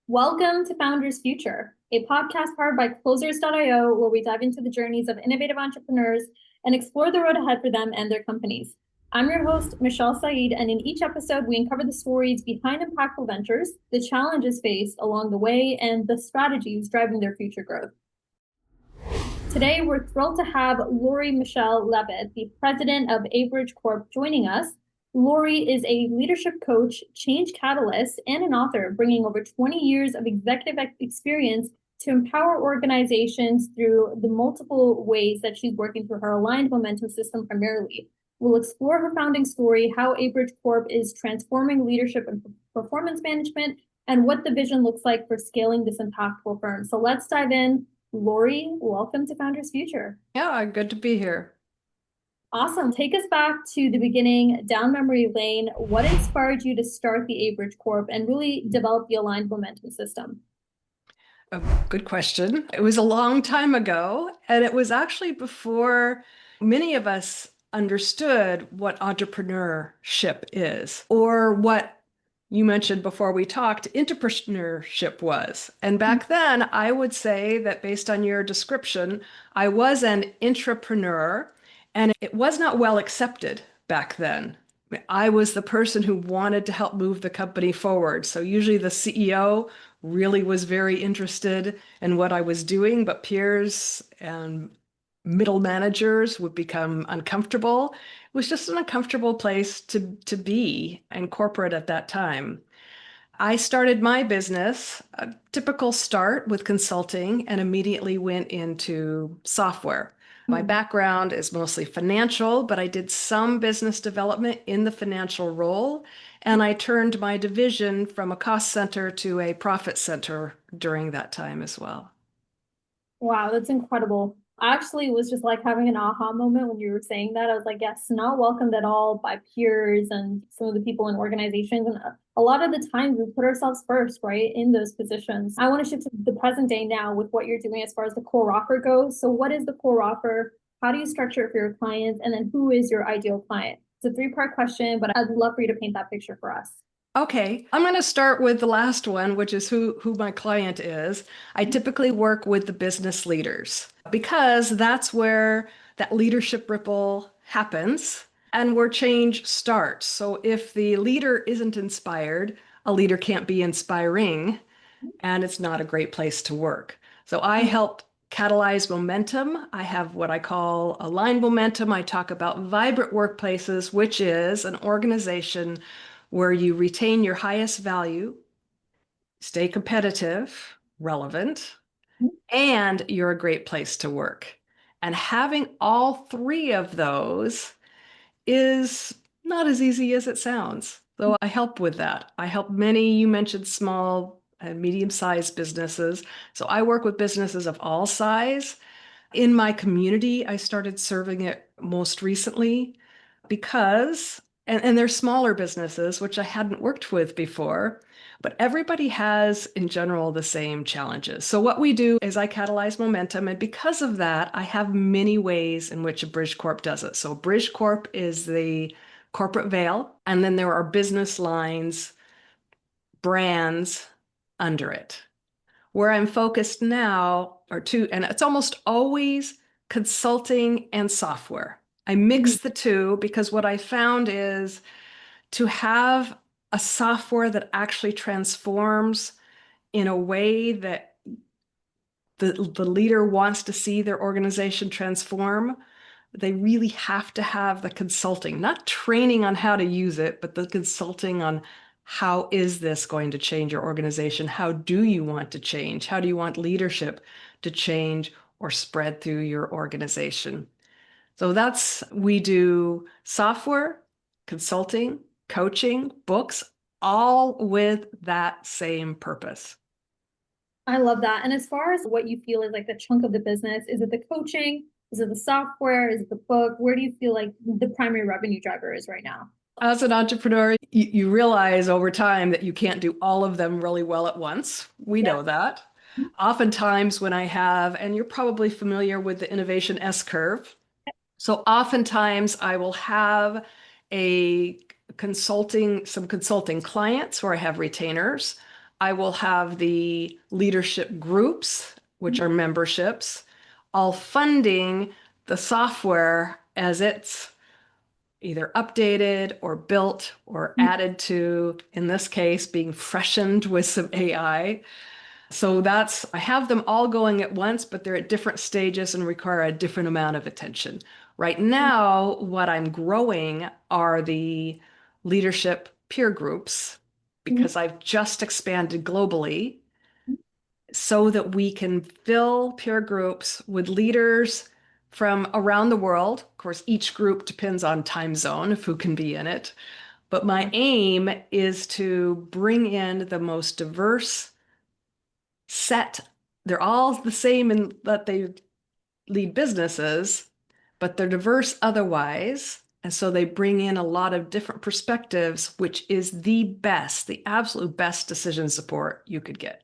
Welcome to Founders Future, a podcast powered by Closers.io, where we dive into the journeys of innovative entrepreneurs and explore the road ahead for them and their companies. I'm your host, Mishal Saeed, and in each episode, we uncover the stories behind impactful ventures, the challenges faced along the way, and the strategies driving their future growth. Today, we're thrilled to have Lori Michelle Levitt, the president of Abridge Corp, joining us. Lori is a leadership coach, change catalyst, and an author, bringing over 20 years of executive experience to empower organizations through the multiple ways that she's working through her aligned momentum system primarily. We'll explore her founding story, how Abridge Corp is transforming leadership and performance management, and what the vision looks like for scaling this impactful firm. So let's dive in. Lori, welcome to Founders Future. Yeah, good to be here. Awesome. Take us back to the beginning, down memory lane. What inspired you to start the Abridge Corp and really develop the aligned momentum system? A good question. It was a long time ago, and it was actually before many of us understood what entrepreneurship is, or what you mentioned before we talked, entrepreneurship was. And back then, I would say that based on your description, I was an intrapreneur, and it was not well accepted back then. I was the person who wanted to help move the company forward. So usually the CEO really was very interested in what I was doing, but peers and middle managers would become uncomfortable. It was just an uncomfortable place to be in corporate at that time. I started my business, a typical start with consulting, and immediately went into software. My background is mostly financial, but I did some business development in the financial role, and I turned my division from a cost center to a profit center during that time as well. Wow, that's incredible. I actually was just like having an aha moment when you were saying that. I was like, yes, not welcomed at all by peers and some of the people in organizations. And a lot of the times we put ourselves first, right, in those positions. I want to shift to the present day now with what you're doing as far as the core offer goes. So, what is the core offer? How do you structure it for your clients? And then who is your ideal client? It's a three-part question, but I'd love for you to paint that picture for us. Okay, I'm going to start with the last one, which is who my client is. I typically work with the business leaders because that's where that leadership ripple happens and where change starts. So if the leader isn't inspired, a leader can't be inspiring, and it's not a great place to work. So I help catalyze momentum. I have what I call aligned momentum. I talk about vibrant workplaces, which is an organization where you retain your highest value, stay competitive, relevant, and you're a great place to work. And having all three of those is not as easy as it sounds. So I help with that. I help many, you mentioned small and medium-sized businesses. So I work with businesses of all size. In my community, I started serving it most recently because, and they're smaller businesses, which I hadn't worked with before, but everybody has, in general, the same challenges. So what we do is I catalyze momentum, and because of that, I have many ways in which Abridge Corp does it. So Abridge Corp is the corporate veil, and then there are business lines, brands under it. Where I'm focused now are two, and it's almost always consulting and software. I mix the two because what I found is to have a software that actually transforms in a way that the leader wants to see their organization transform, they really have to have the consulting, not training on how to use it, but the consulting on how is this going to change your organization? How do you want to change? How do you want leadership to change or spread through your organization? So we do software, consulting, coaching, books, all with that same purpose. I love that. And as far as what you feel is like the chunk of the business, is it the coaching? Is it the software? Is it the book? Where do you feel like the primary revenue driver is right now? As an entrepreneur, you realize over time that you can't do all of them really well at once. We know that. Oftentimes, when I have, and you're probably familiar with the innovation S curve. So oftentimes I will have some consulting clients where I have retainers. I will have the leadership groups, which are memberships, all funding the software as it's either updated or built or added to, in this case, being freshened with some AI. So I have them all going at once, but they're at different stages and require a different amount of attention. Right now, what I'm growing are the leadership peer groups Mhm. because I've just expanded globally so that we can fill peer groups with leaders from around the world. Of course, each group depends on time zone of who can be in it. But my aim is to bring in the most diverse set. They're all the same in that they lead businesses, but they're diverse otherwise. And so they bring in a lot of different perspectives, which is the absolute best decision support you could get.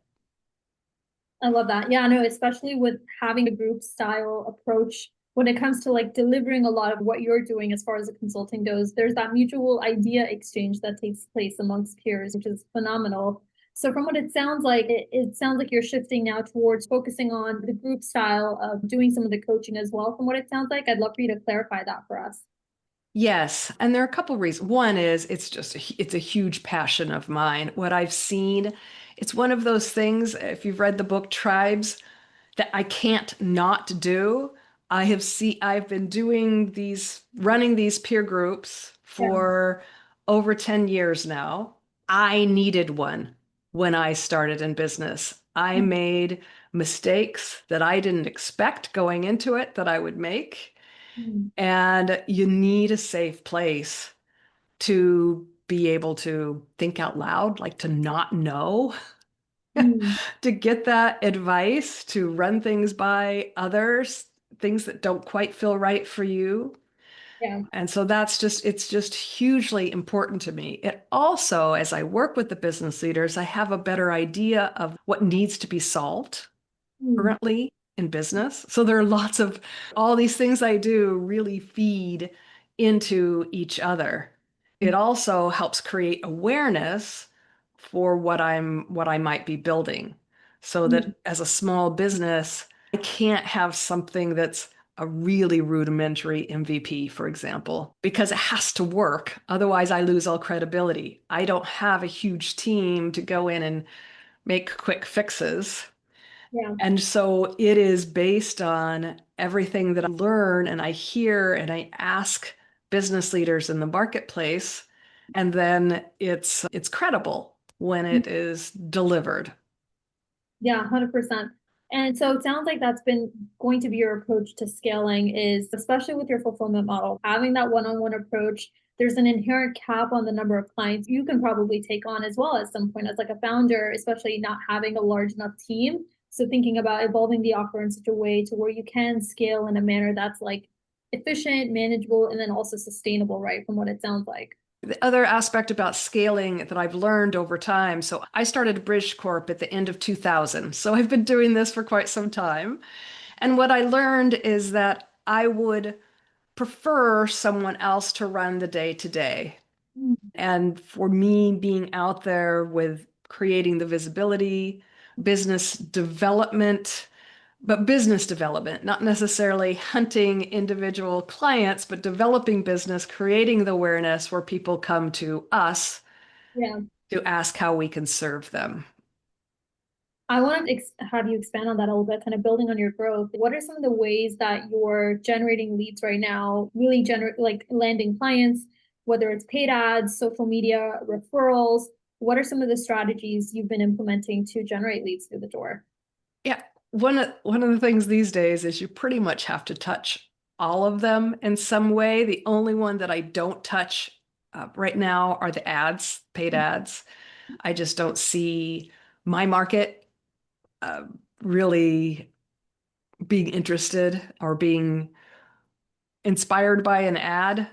I love that. Yeah, no, especially with having a group style approach when it comes to like delivering a lot of what you're doing as far as the consulting goes, there's that mutual idea exchange that takes place amongst peers, which is phenomenal. So from what it sounds like, it sounds like you're shifting now towards focusing on the group style of doing some of the coaching as well. From what it sounds like, I'd love for you to clarify that for us. Yes, and there are a couple reasons. One is it's a huge passion of mine. What I've seen, it's one of those things, if you've read the book Tribes, that I can't not do. I've been running these peer groups Yeah. for over 10 years now. I needed one when I started in business. I made mistakes that I didn't expect going into it that I would make. Mm. And you need a safe place to be able to think out loud, like to not know, Mm. to get that advice, to run things by others, things that don't quite feel right for you. Yeah. And so it's just hugely important to me. It also, as I work with the business leaders, I have a better idea of what needs to be solved Mm. currently in business. So there are lots of all these things I do really feed into each other. It also helps create awareness for what I might be building so Mm. that as a small business, I can't have something that's a really rudimentary MVP, for example, because it has to work. Otherwise, I lose all credibility. I don't have a huge team to go in and make quick fixes. Yeah. And so it is based on everything that I learn and I hear and I ask business leaders in the marketplace. And then it's credible when it is delivered. Yeah, 100%. And so it sounds like that's been going to be your approach to scaling is especially with your fulfillment model, having that one-on-one approach. There's an inherent cap on the number of clients you can probably take on as well at some point as like a founder, especially not having a large enough team. So thinking about evolving the offer in such a way to where you can scale in a manner that's like efficient, manageable, and then also sustainable, right? From what it sounds like. The other aspect about scaling that I've learned over time. So I started Abridge Corp at the end of 2000. So I've been doing this for quite some time. And what I learned is that I would prefer someone else to run the day to day. And for me, being out there with creating the visibility, business development, but business development, not necessarily hunting individual clients, but developing business, creating the awareness where people come to us Yeah. to ask how we can serve them. I want to have you expand on that a little bit, kind of building on your growth. What are some of the ways that you're generating leads right now, really generate like landing clients, whether it's paid ads, social media, referrals? What are some of the strategies you've been implementing to generate leads through the door? Yeah, one of the things these days is you pretty much have to touch all of them in some way. The only one that I don't touch right now are the ads, paid ads. I just don't see my market uh, really being interested or being inspired by an ad,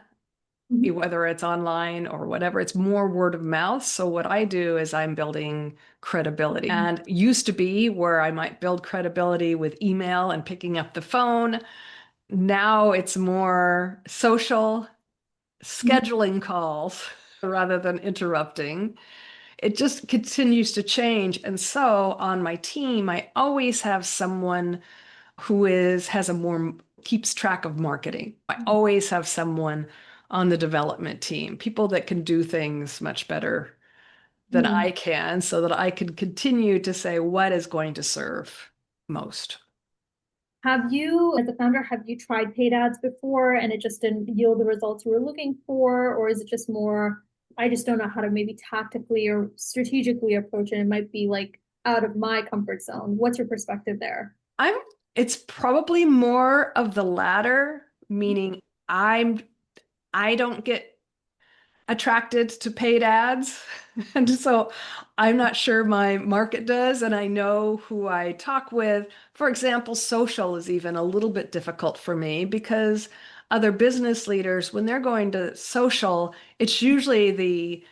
Mhm. whether it's online or whatever. It's more word of mouth. So what I do is I'm building credibility. And used to be where I might build credibility with email and picking up the phone. Now it's more social, scheduling calls rather than interrupting. It just continues to change. And so on my team, I always have someone who has a more keeps track of marketing. I always have someone on the development team, people that can do things much better than Hmm. I can, so that I can continue to say what is going to serve most. Have you, as a founder, have you tried paid ads before and it just didn't yield the results you were looking for? Or is it just more, I just don't know how to maybe tactically or strategically approach it? It might be like out of my comfort zone. What's your perspective there? I'm it's probably more of the latter, meaning I'm I don't get attracted to paid ads. And so I'm not sure my market does, and I know who I talk with. For example, social is even a little bit difficult for me because other business leaders, when they're going to social, it's usually the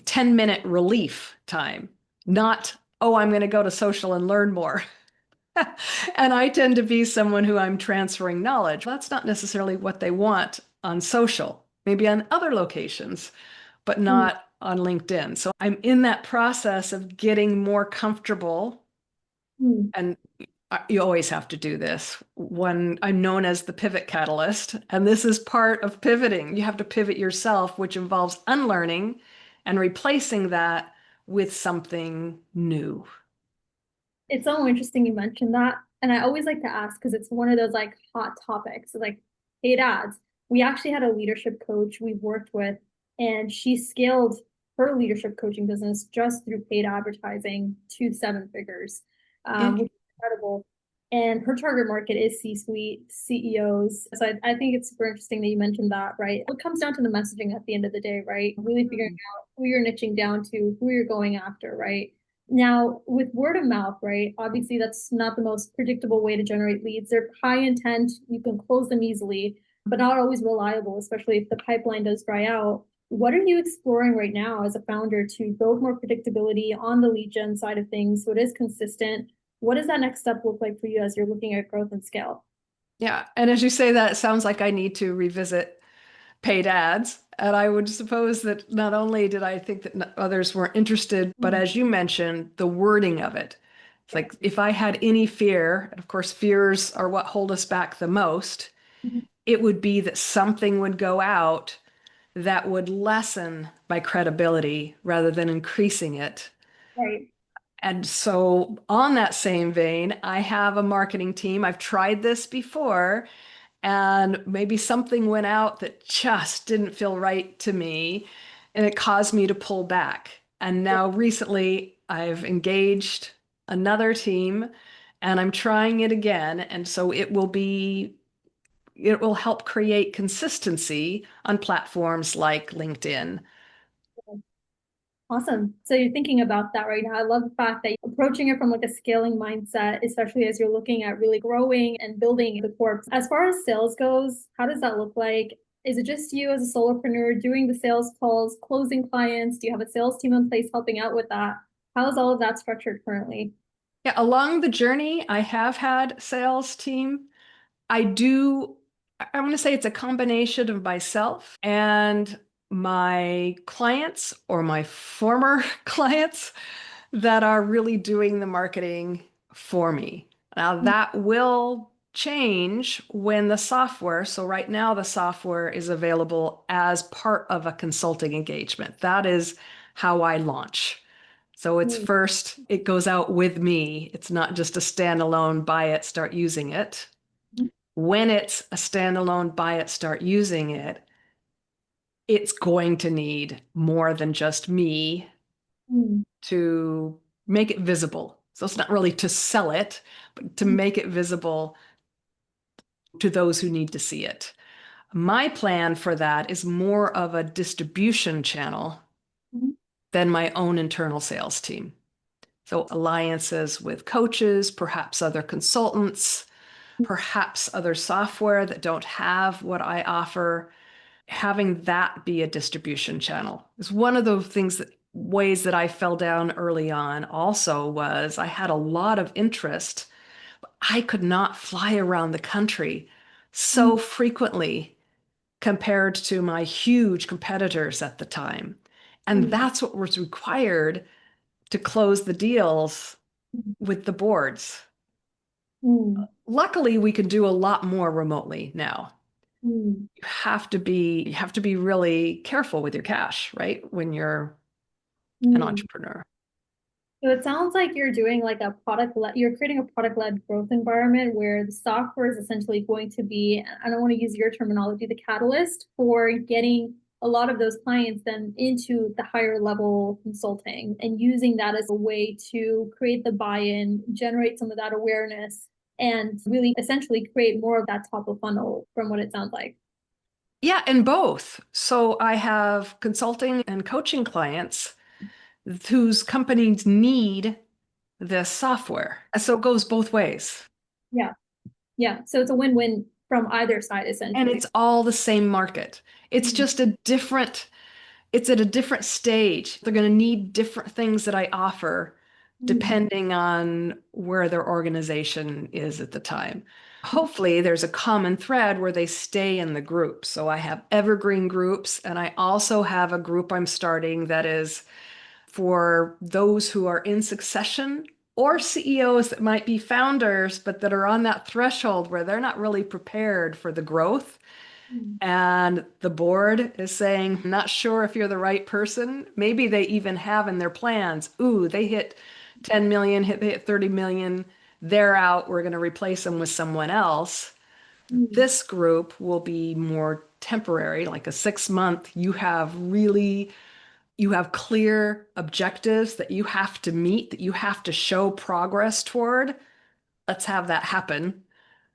10-minute relief time, not, oh, I'm going to go to social and learn more. And I tend to be someone who I'm transferring knowledge. That's not necessarily what they want on social, maybe on other locations, but Mm, not on LinkedIn. So I'm in that process of getting more comfortable. mm. And you always have to do this. When I'm known as the pivot catalyst, and this is part of pivoting. You have to pivot yourself, which involves unlearning and replacing that with something new. It's so interesting you mentioned that. And I always like to ask because it's one of those like hot topics, like paid ads. We actually had a leadership coach we've worked with, and she scaled her leadership coaching business just through paid advertising to seven figures, which is incredible. And her target market is C-suite CEOs. So I think it's super interesting that you mentioned that, right? It comes down to the messaging at the end of the day, right? Really figuring out who you're niching down to, who you're going after, right? Now, with word of mouth, right? Obviously, that's not the most predictable way to generate leads. They're high intent, you can close them easily, but not always reliable, especially if the pipeline does dry out. What are you exploring right now as a founder to build more predictability on the lead gen side of things so it is consistent? What does that next step look like for you as you're looking at growth and scale? Yeah. And as you say that, it sounds like I need to revisit paid ads. And I would suppose that not only did I think that others weren't interested, but Mm. as you mentioned, the wording of it. It's Yeah. like if I had any fear, and of course, fears are what hold us back the most, Mhm. it would be that something would go out that would lessen my credibility rather than increasing it. Right. And so, on that same vein, I have a marketing team. I've tried this before, and maybe something went out that just didn't feel right to me, and it caused me to pull back. And Yeah. now, recently, I've engaged another team and I'm trying it again. And so, it will help create consistency on platforms like LinkedIn. Awesome. So you're thinking about that right now. I love the fact that you're approaching it from like a scaling mindset, especially as you're looking at really growing and building the corp. As far as sales goes, how does that look like? Is it just you as a solopreneur doing the sales calls, closing clients? Do you have a sales team in place helping out with that? How is all of that structured currently? Yeah, along the journey, I have had sales team. I do, I want to say it's a combination of myself and my clients or my former clients that are really doing the marketing for me. Now, that will change when the software, so right now the software is available as part of a consulting engagement. That is how I launch. So it's Mm, first, it goes out with me. It's not just a standalone, buy it, start using it. When it's a standalone, buy it, start using it, it's going to need more than just me mm, to make it visible. So it's not really to sell it, but to mm, make it visible to those who need to see it. My plan for that is more of a distribution channel mm, than my own internal sales team. So alliances with coaches, perhaps other consultants, perhaps other software that don't have what I offer. Having that be a distribution channel is one of the ways that I fell down early on. Also, was I had a lot of interest. I could not fly around the country mm, so frequently compared to my huge competitors at the time. And that's what was required to close the deals with the boards. Mm, Luckily, we can do a lot more remotely now. mm, You have to be really careful with your cash, right? When you're an mm. entrepreneur. So it sounds like you're doing like a you're creating a product-led growth environment where the software is essentially going to be, I don't want to use your terminology, the catalyst for getting a lot of those clients then into the higher level consulting and using that as a way to create the buy-in, generate some of that awareness, and really essentially create more of that top of funnel from what it sounds like. Yeah, and both. So I have consulting and coaching clients whose companies need this software. So it goes both ways. Yeah. Yeah. So it's a win-win from either side, And essentially. it's all the same market. It's Mm, just it's at a different stage. They're going to need different things that I offer mm, depending on where their organization is at the time. Hopefully, there's a common thread where they stay in the group. So I have evergreen groups, and I also have a group I'm starting that is for those who are in succession or CEOs that might be founders, but that are on that threshold where they're not really prepared for the growth. mm, And the board is saying, not sure if you're the right person. Maybe they even have in their plans, ooh, they hit 10 million, they hit 30 million. They're out. We're going to replace them with someone else. mm. This group will be more temporary, like a 6 month. You have clear objectives that you have to meet, that you have to show progress toward. Let's have that happen.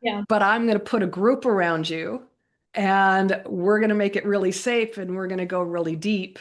Yeah. But I'm going to put a group around you and we're going to make it really safe and we're going to go really deep.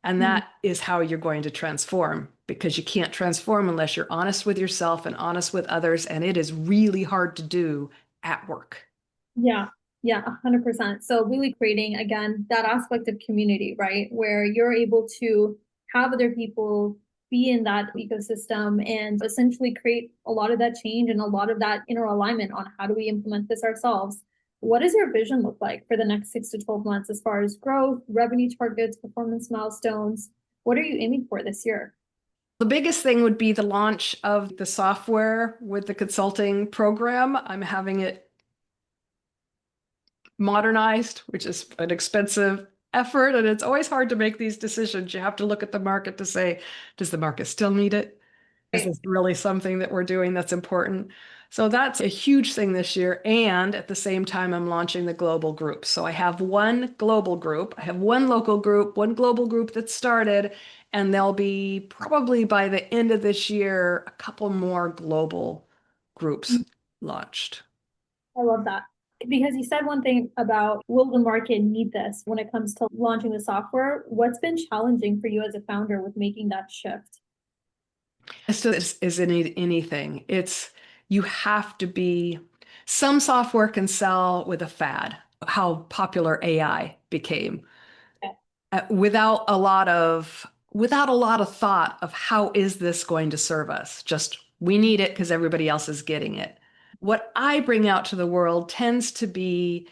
And Mm. that is how you're going to transform because you can't transform unless you're honest with yourself and honest with others. And it is really hard to do at work. Yeah, yeah, 100%. So really creating again that aspect of community, right? Where you're able to have other people be in that ecosystem and essentially create a lot of that change and a lot of that inner alignment on how do we implement this ourselves. What does your vision look like for the next 6 to 12 months as far as growth, revenue targets, performance milestones? What are you aiming for this year? The biggest thing would be the launch of the software with the consulting program. I'm having it modernized, which is an expensive effort. And it's always hard to make these decisions. You have to look at the market to say, does the market still need it? Is Right. this really something that we're doing that's important? So that's a huge thing this year. And at the same time, I'm launching the global group. So I have one global group, I have one local group, one global group that started, and there'll be probably by the end of this year, a couple more global groups launched. I love that. Because you said one thing about will the market need this when it comes to launching the software? What's been challenging for you as a founder with making that shift? So this isn't anything. It's you have to be, some software can sell with a fad, how popular AI became, Okay. without a lot of thought of how is this going to serve us? Just we need it because everybody else is getting it. What I bring out to the world tends to be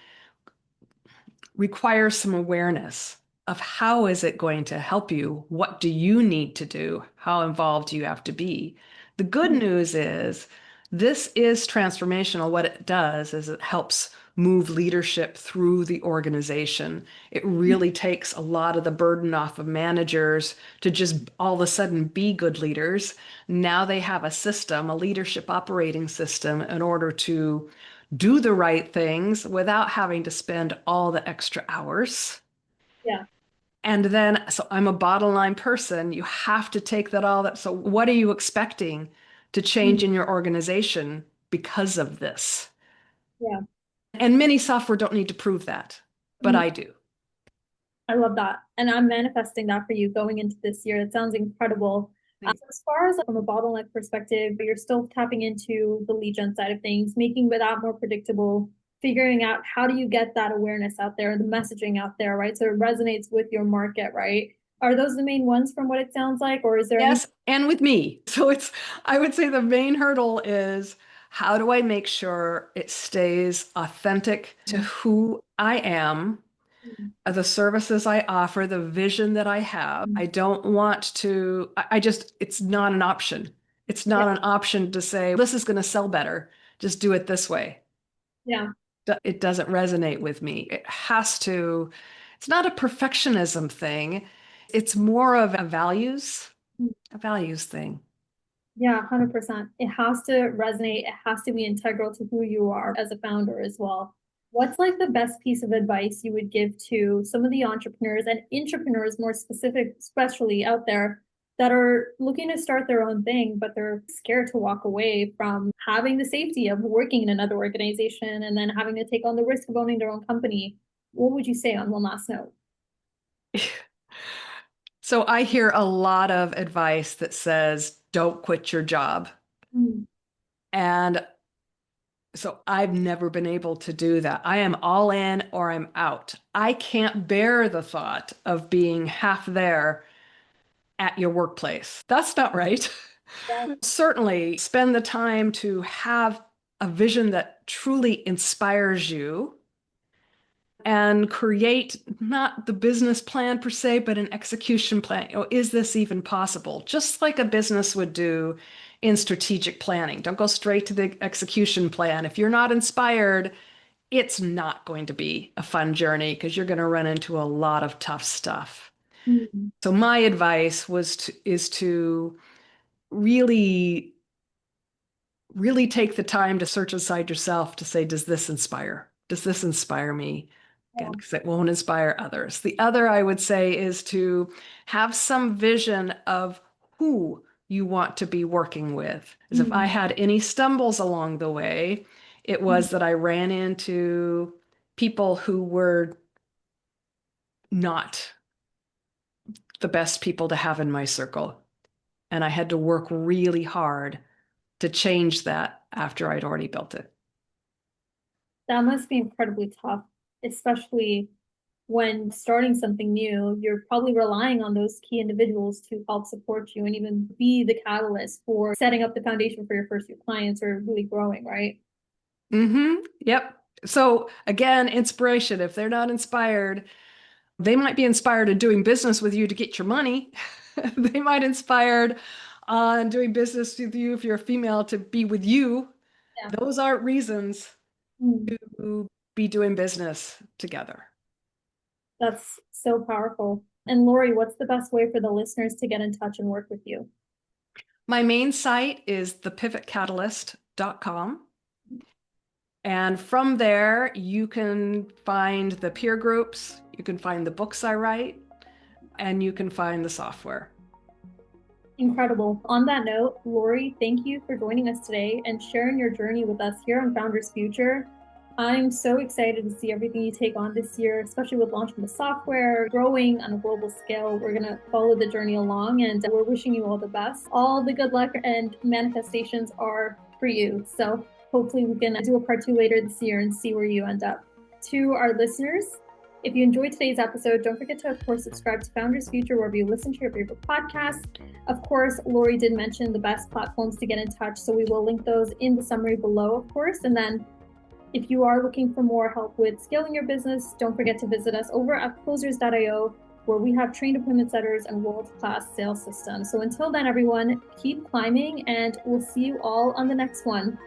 requires some awareness of how is it going to help you? What do you need to do? How involved do you have to be? The good news is this is transformational. What it does is it helps move leadership through the organization. It really takes a lot of the burden off of managers to just all of a sudden be good leaders. Now they have a system, a leadership operating system, in order to do the right things without having to spend all the extra hours. Yeah. And then, so I'm a bottom line person. You have to take that all that. So, what are you expecting to change in your organization because of this? Yeah. And many software don't need to prove that, but I do. I love that. And I'm manifesting that for you going into this year. It sounds incredible. So as far as from a bottleneck perspective, you're still tapping into the lead gen side of things, making that more predictable, figuring out how do you get that awareness out there, the messaging out there, right? So it resonates with your market, right? Are those the main ones from what it sounds like, or is there any? Yes, and with me. So I would say the main hurdle is how do I make sure it stays authentic to who I am the services I offer, the vision that I have. I don't want to, I just, it's not an option. It's Yeah. not an option to say, this is going to sell better. Just do it this way. Yeah. It doesn't resonate with me. It has to, it's not a perfectionism thing. It's more of a values thing. Yeah, 100%. It has to resonate. It has to be integral to who you are as a founder as well. What's like the best piece of advice you would give to some of the entrepreneurs and intrapreneurs more specific, especially out there that are looking to start their own thing, but they're scared to walk away from having the safety of working in another organization and then having to take on the risk of owning their own company? What would you say on one last note? So I hear a lot of advice that says, don't quit your job. Mm. And so I've never been able to do that. I am all in or I'm out. I can't bear the thought of being half there at your workplace. That's not right. Yeah. Certainly spend the time to have a vision that truly inspires you and create not the business plan per se, but an execution plan. Oh, is this even possible? Just like a business would do in strategic planning. Don't go straight to the execution plan. If you're not inspired, it's not going to be a fun journey because you're going to run into a lot of tough stuff. Mm. So my advice is to really, really take the time to search inside yourself to say, does this inspire? Does this inspire me? Again, because it won't inspire others. The other I would say is to have some vision of who you want to be working with. As if I Mm. had any stumbles along the way, it Mm. was that I ran into people who were not the best people to have in my circle. And I had to work really hard to change that after I'd already built it. That must be incredibly tough, especially when starting something new. You're probably relying on those key individuals to help support you and even be the catalyst for setting up the foundation for your first few clients or really growing, right? Yep. So again, inspiration. If they're not inspired, they might be inspired in doing business with you to get your money. They might inspired on doing business with you if you're a female to be with you. Yeah. Those aren't reasons Mm. to be doing business together. That's so powerful. And Lori, what's the best way for the listeners to get in touch and work with you? My main site is thepivotcatalyst.com. And from there, you can find the peer groups, you can find the books I write, and you can find the software. Incredible. On that note, Lori, thank you for joining us today and sharing your journey with us here on Founders Future. I'm so excited to see everything you take on this year, especially with launching the software, growing on a global scale. We're going to follow the journey along and we're wishing you all the best. All the good luck and manifestations are for you. So hopefully we can do a part 2 later this year and see where you end up. To our listeners, if you enjoyed today's episode, don't forget to, of course, subscribe to Founders Future wherever you listen to your favorite podcasts. Of course, Lori did mention the best platforms to get in touch, so we will link those in the summary below, of course. And then if you are looking for more help with scaling your business, don't forget to visit us over at closers.io, where we have trained appointment setters and world-class sales systems. So until then, everyone, keep climbing, and we'll see you all on the next one.